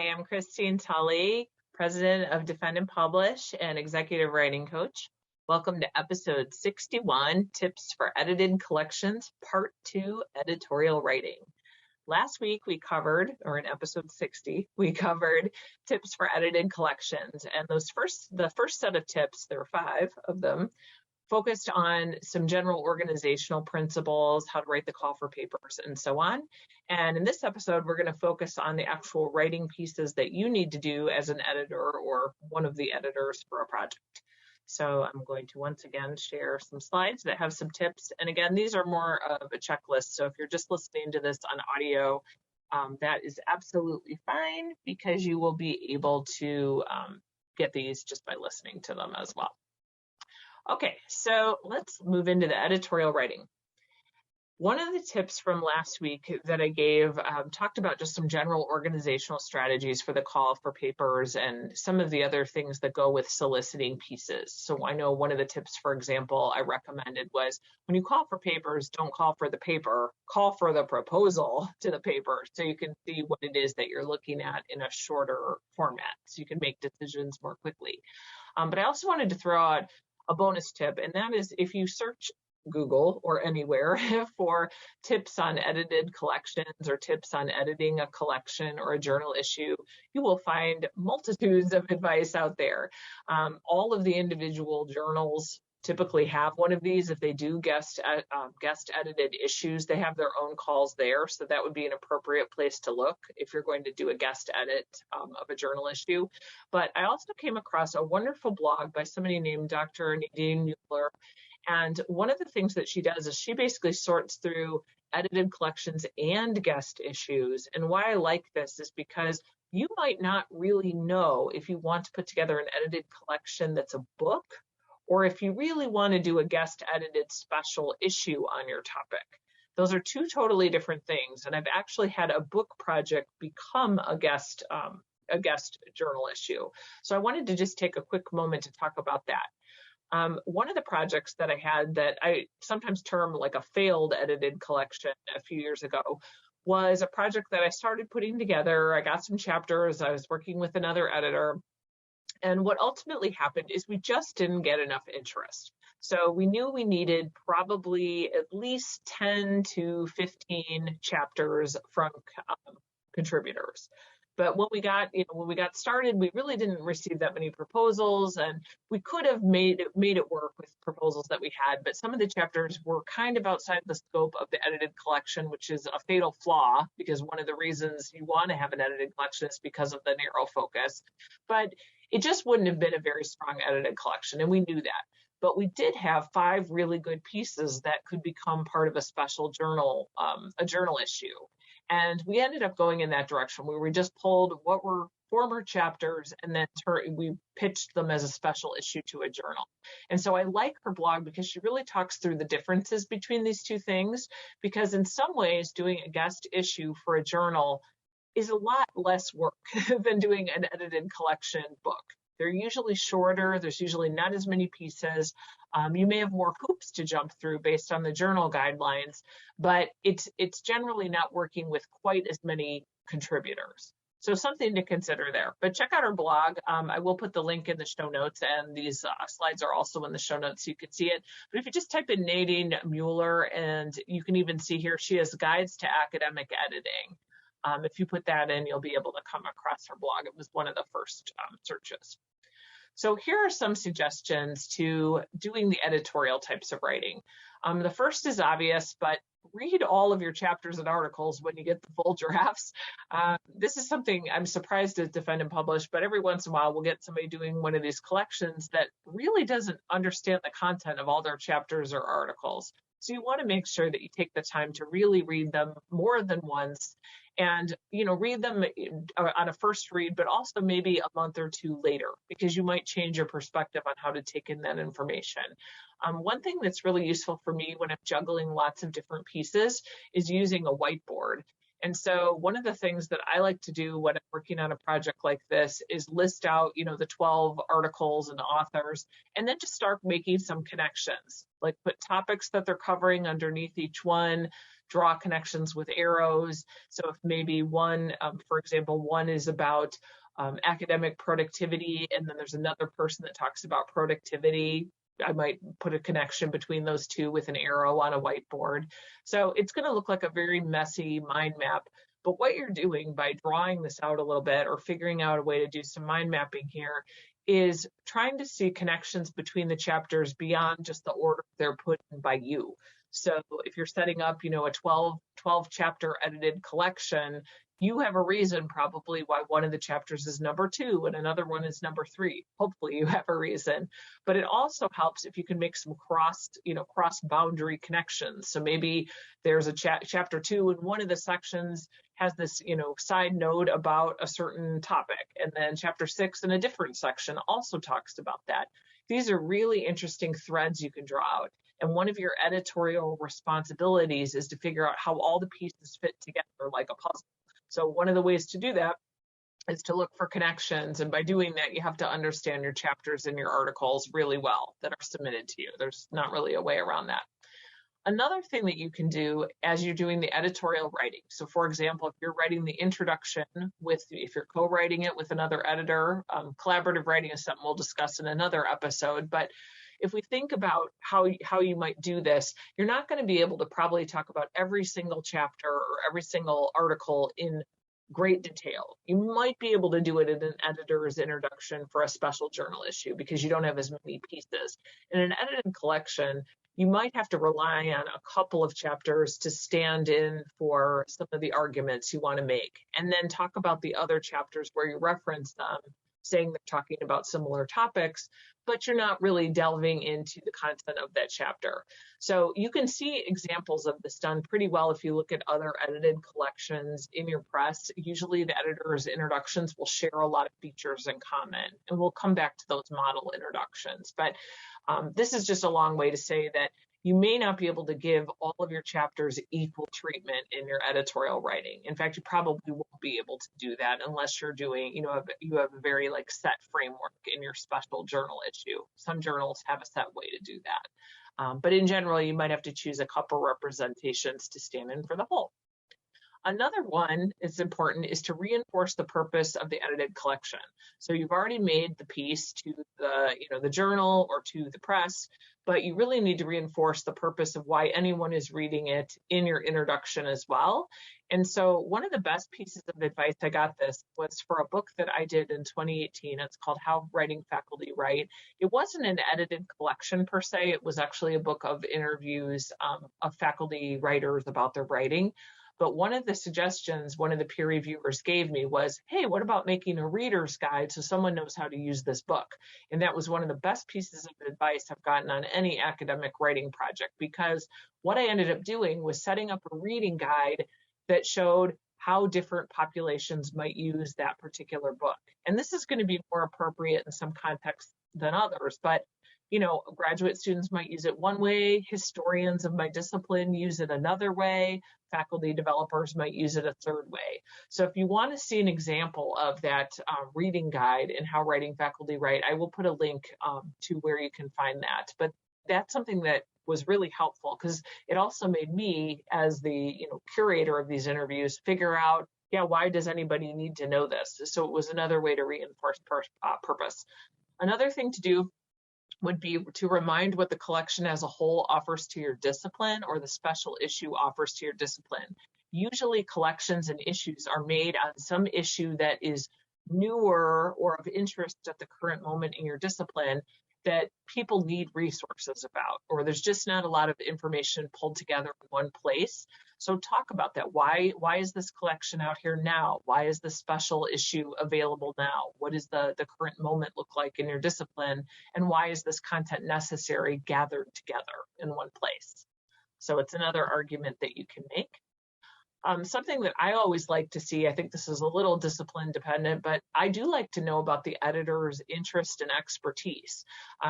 Hi, I'm Christine Tulley, President of Defend and Publish and Executive Writing Coach. Welcome to episode 61, Tips for Edited Collections, Part 2, Editorial Writing. Last week we covered, or in episode 60, we covered tips for edited collections. And the first set of tips, there were 5 of them, focused on some general organizational principles, how to write the call for papers, and so on. And in this episode, we're going to focus on the actual writing pieces that you need to do as an editor or one of the editors for a project. So I'm going to once again share some slides that have some tips. And again, these are more of a checklist. So if you're just listening to this on audio, that is absolutely fine because you will be able to get these just by listening to them as well. Okay, so let's move into the editorial writing. One of the tips from last week that I gave talked about just some general organizational strategies for the call for papers and some of the other things that go with soliciting pieces. So I know one of the tips, for example, I recommended was when you call for papers, don't call for the paper, call for the proposal to the paper so you can see what it is that you're looking at in a shorter format so you can make decisions more quickly. But I also wanted to throw out a bonus tip, and that is if you search Google or anywhere for tips on edited collections or tips on editing a collection or a journal issue, you will find multitudes of advice out there. All of the individual journals typically have one of these. If they do guest edited issues, they have their own calls there. So that would be an appropriate place to look if you're going to do a guest edit of a journal issue. But I also came across a wonderful blog by somebody named Dr. Nadine Muller. And one of the things that she does is she basically sorts through edited collections and guest issues. And why I like this is because you might not really know if you want to put together an edited collection that's a book, or if you really want to do a guest edited special issue on your topic. Those are 2 totally different things. And I've actually had a book project become a guest journal issue. So I wanted to just take a quick moment to talk about that. One of the projects that I had that I sometimes term like a failed edited collection a few years ago was a project that I started putting together. I got some chapters. I was working with another editor. And what ultimately happened is we just didn't get enough interest. So we knew we needed probably at least 10 to 15 chapters from contributors. But when we got started, we really didn't receive that many proposals, and we could have made it work with proposals that we had. But some of the chapters were kind of outside the scope of the edited collection, which is a fatal flaw because one of the reasons you want to have an edited collection is because of the narrow focus. But it just wouldn't have been a very strong edited collection, and we knew that. But we did have 5 really good pieces that could become part of a special journal, a journal issue. And we ended up going in that direction where we just pulled what were former chapters and then we pitched them as a special issue to a journal. And so I like her blog because she really talks through the differences between these 2 things, because in some ways doing a guest issue for a journal is a lot less work than doing an edited collection book. They're usually shorter. There's usually not as many pieces. You may have more hoops to jump through based on the journal guidelines, but it's generally not working with quite as many contributors. So something to consider there. But check out our blog. I will put the link in the show notes, and these slides are also in the show notes so you can see it. But if you just type in Nadine Muller, and you can even see here, she has guides to academic editing. If you put that in, you'll be able to come across her blog. It was one of the first searches. So here are some suggestions to doing the editorial types of writing. The first is obvious, but read all of your chapters and articles when you get the full drafts. This is something I'm surprised at Defend and Publish, but every once in a while we'll get somebody doing one of these collections that really doesn't understand the content of all their chapters or articles. So you want to make sure that you take the time to really read them more than once and, read them on a first read, but also maybe a month or 2 later, because you might change your perspective on how to take in that information. One thing that's really useful for me when I'm juggling lots of different pieces is using a whiteboard. And so one of the things that I like to do when I'm working on a project like this is list out, the 12 articles and authors, and then just start making some connections, like put topics that they're covering underneath each one, draw connections with arrows. So if maybe one, for example, one is about academic productivity, and then there's another person that talks about productivity, I might put a connection between those two with an arrow on a whiteboard. So it's going to look like a very messy mind map. But what you're doing by drawing this out a little bit or figuring out a way to do some mind mapping here is trying to see connections between the chapters beyond just the order they're put in by you. So if you're setting up, a 12 chapter edited collection, you have a reason probably why one of the chapters is number 2 and another one is number 3. Hopefully you have a reason, but it also helps if you can make some cross boundary connections. So maybe there's a chapter 2 and one of the sections has this, side note about a certain topic, and then chapter 6 in a different section also talks about that. These are really interesting threads you can draw out. And one of your editorial responsibilities is to figure out how all the pieces fit together like a puzzle. So one of the ways to do that is to look for connections. And by doing that, you have to understand your chapters and your articles really well that are submitted to you. There's not really a way around that. Another thing that you can do as you're doing the editorial writing. So for example, if you're writing the introduction if you're co-writing it with another editor, collaborative writing is something we'll discuss in another episode. But if we think about how you might do this, you're not going to be able to probably talk about every single chapter or every single article in great detail. You might be able to do it in an editor's introduction for a special journal issue because you don't have as many pieces. In an edited collection, you might have to rely on a couple of chapters to stand in for some of the arguments you want to make, and then talk about the other chapters where you reference them, saying they're talking about similar topics, but you're not really delving into the content of that chapter. So you can see examples of this done pretty well if you look at other edited collections in your press. Usually the editor's introductions will share a lot of features in common, and we'll come back to those model introductions. But this is just a long way to say that you may not be able to give all of your chapters equal treatment in your editorial writing. In fact, you probably won't be able to do that unless you're doing, you have a very set framework in your special journal issue. Some journals have a set way to do that. But in general, you might have to choose a couple representations to stand in for the whole. Another one that's important is to reinforce the purpose of the edited collection. So you've already made the piece to the journal or to the press, but you really need to reinforce the purpose of why anyone is reading it in your introduction as well. And so one of the best pieces of advice I got this was for a book that I did in 2018. It's called How Writing Faculty Write. It wasn't an edited collection per se. It was actually a book of interviews of faculty writers about their writing. But one of the suggestions one of the peer reviewers gave me was, hey, what about making a reader's guide so someone knows how to use this book? And that was one of the best pieces of advice I've gotten on any academic writing project, because what I ended up doing was setting up a reading guide that showed how different populations might use that particular book. And this is going to be more appropriate in some contexts than others, but graduate students might use it one way, historians of my discipline use it another way, faculty developers might use it a third way. So if you want to see an example of that reading guide and how writing faculty write, I will put a link to where you can find that. But that's something that was really helpful because it also made me, as the curator of these interviews, figure out, why does anybody need to know this? So it was another way to reinforce purpose. Another thing to do would be to remind what the collection as a whole offers to your discipline or the special issue offers to your discipline. Usually collections and issues are made on some issue that is newer or of interest at the current moment in your discipline that people need resources about, or there's just not a lot of information pulled together in one place. So talk about that. Why is this collection out here now? Why is this special issue available now? What does the current moment look like in your discipline? And why is this content necessary gathered together in one place? So it's another argument that you can make. Something that I always like to see, I think this is a little discipline dependent, but I do like to know about the editor's interest and expertise.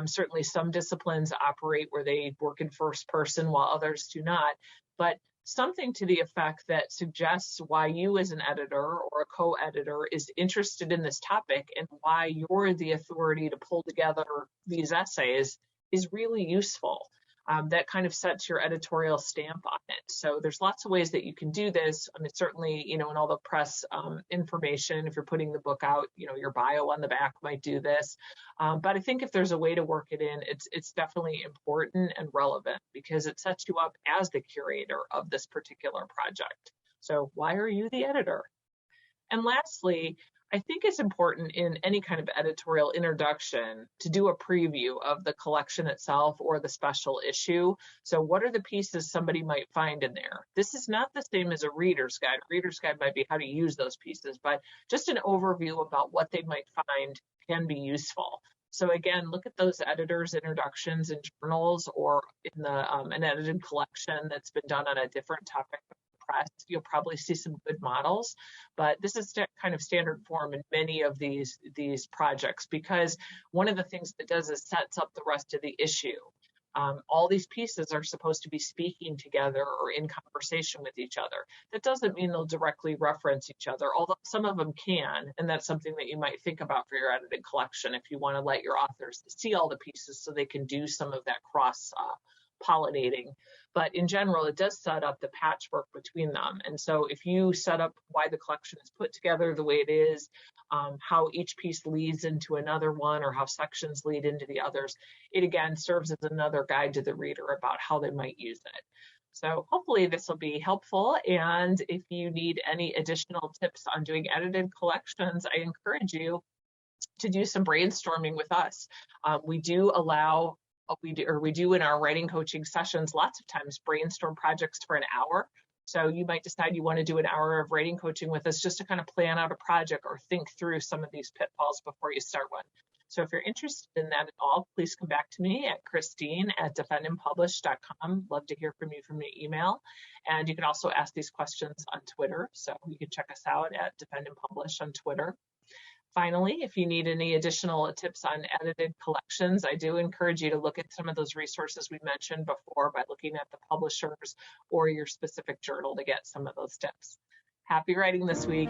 Certainly some disciplines operate where they work in first person while others do not, but something to the effect that suggests why you as an editor or a co-editor is interested in this topic and why you're the authority to pull together these essays is really useful. that kind of sets your editorial stamp on it. So there's lots of ways that you can do this. I mean, certainly, in all the press information, if you're putting the book out, your bio on the back might do this. But I think if there's a way to work it in, it's definitely important and relevant because it sets you up as the curator of this particular project. So why are you the editor? And lastly, I think it's important in any kind of editorial introduction to do a preview of the collection itself or the special issue. So what are the pieces somebody might find in there? This is not the same as a reader's guide. A reader's guide might be how to use those pieces, but just an overview about what they might find can be useful. So again, look at those editors' introductions in journals or in an edited collection that's been done on a different topic press. You'll probably see some good models, but this is kind of standard form in many of these projects because one of the things that does is sets up the rest of the issue. All these pieces are supposed to be speaking together or in conversation with each other. That doesn't mean they'll directly reference each other, although some of them can, and that's something that you might think about for your edited collection if you want to let your authors see all the pieces so they can do some of that cross pollinating. But in general, it does set up the patchwork between them. And so if you set up why the collection is put together the way it is, how each piece leads into another one or how sections lead into the others, it again serves as another guide to the reader about how they might use it. So hopefully this will be helpful. And if you need any additional tips on doing edited collections, I encourage you to do some brainstorming with us. We do allow we do in our writing coaching sessions lots of times brainstorm projects for an hour. So you might decide you want to do an hour of writing coaching with us just to kind of plan out a project or think through some of these pitfalls before you start one. So if you're interested in that at all, please come back to me at Christine@defendandpublish.com. Love to hear from you from the email. And you can also ask these questions on Twitter. So you can check us out at Defend and Publish on Twitter. Finally, if you need any additional tips on edited collections, I do encourage you to look at some of those resources we mentioned before by looking at the publishers or your specific journal to get some of those tips. Happy writing this week.